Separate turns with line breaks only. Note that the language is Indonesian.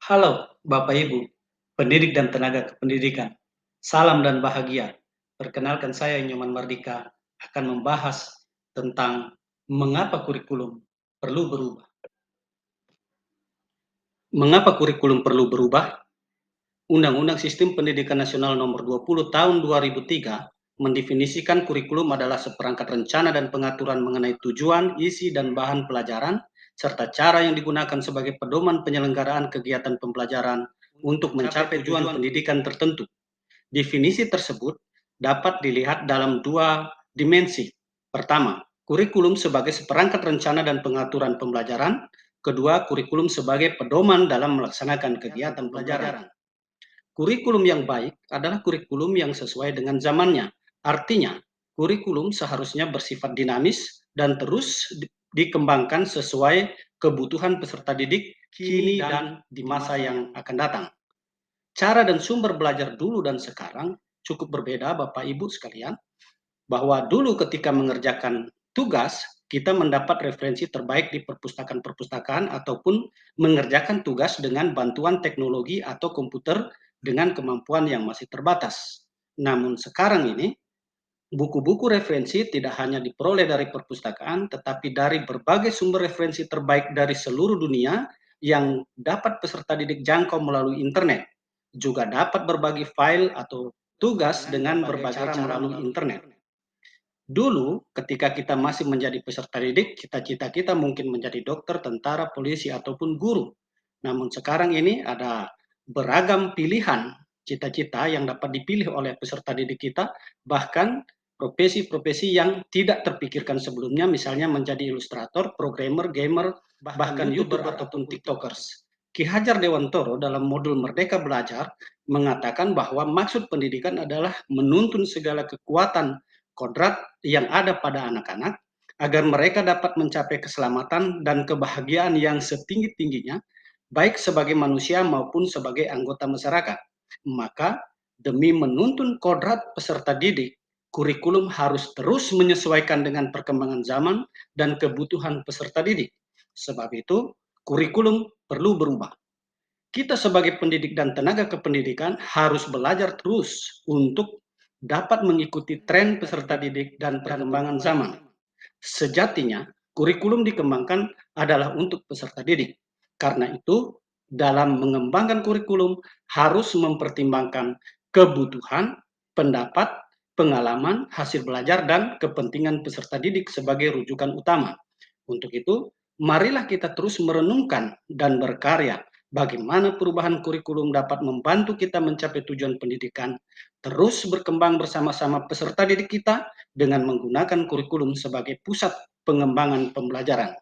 Halo, Bapak Ibu, pendidik dan tenaga kependidikan. Salam dan bahagia. Perkenalkan saya Nyoman Mardika akan membahas tentang mengapa kurikulum perlu berubah. Mengapa kurikulum perlu berubah? Undang-Undang Sistem Pendidikan Nasional Nomor 20 Tahun 2003 mendefinisikan kurikulum adalah seperangkat rencana dan pengaturan mengenai tujuan, isi, dan bahan pelajaran, serta cara yang digunakan sebagai pedoman penyelenggaraan kegiatan pembelajaran untuk mencapai tujuan pendidikan tertentu. Definisi tersebut dapat dilihat dalam dua dimensi. Pertama, kurikulum sebagai seperangkat rencana dan pengaturan pembelajaran. Kedua, kurikulum sebagai pedoman dalam melaksanakan kegiatan pembelajaran. Kurikulum yang baik adalah kurikulum yang sesuai dengan zamannya. Artinya, kurikulum seharusnya bersifat dinamis dan terus dikembangkan sesuai kebutuhan peserta didik kini dan di masa yang akan datang. Cara dan sumber belajar dulu dan sekarang cukup berbeda, Bapak Ibu sekalian, bahwa dulu ketika mengerjakan tugas, kita mendapat referensi terbaik di perpustakaan-perpustakaan ataupun mengerjakan tugas dengan bantuan teknologi atau komputer dengan kemampuan yang masih terbatas. Namun sekarang ini, buku-buku referensi tidak hanya diperoleh dari perpustakaan, tetapi dari berbagai sumber referensi terbaik dari seluruh dunia yang dapat peserta didik jangkau melalui internet. Juga dapat berbagi file atau tugas dengan berbagai cara melalui internet. Dulu, ketika kita masih menjadi peserta didik, cita-cita kita mungkin menjadi dokter, tentara, polisi, ataupun guru. Namun sekarang ini ada beragam pilihan cita-cita yang dapat dipilih oleh peserta didik kita, bahkan profesi-profesi yang tidak terpikirkan sebelumnya, misalnya menjadi ilustrator, programmer, gamer, bahkan YouTuber ataupun TikTokers. Ki Hajar Dewantoro dalam modul Merdeka Belajar mengatakan bahwa maksud pendidikan adalah menuntun segala kekuatan kodrat yang ada pada anak-anak agar mereka dapat mencapai keselamatan dan kebahagiaan yang setinggi-tingginya, baik sebagai manusia maupun sebagai anggota masyarakat. Maka, demi menuntun kodrat peserta didik, kurikulum harus terus menyesuaikan dengan perkembangan zaman dan kebutuhan peserta didik. Sebab itu, kurikulum perlu berubah. Kita sebagai pendidik dan tenaga kependidikan harus belajar terus untuk dapat mengikuti tren peserta didik dan perkembangan zaman. Sejatinya, kurikulum dikembangkan adalah untuk peserta didik. Karena itu, dalam mengembangkan kurikulum harus mempertimbangkan kebutuhan, pendapat, pengalaman, hasil belajar, dan kepentingan peserta didik sebagai rujukan utama. Untuk itu, marilah kita terus merenungkan dan berkarya bagaimana perubahan kurikulum dapat membantu kita mencapai tujuan pendidikan, terus berkembang bersama-sama peserta didik kita dengan menggunakan kurikulum sebagai pusat pengembangan pembelajaran.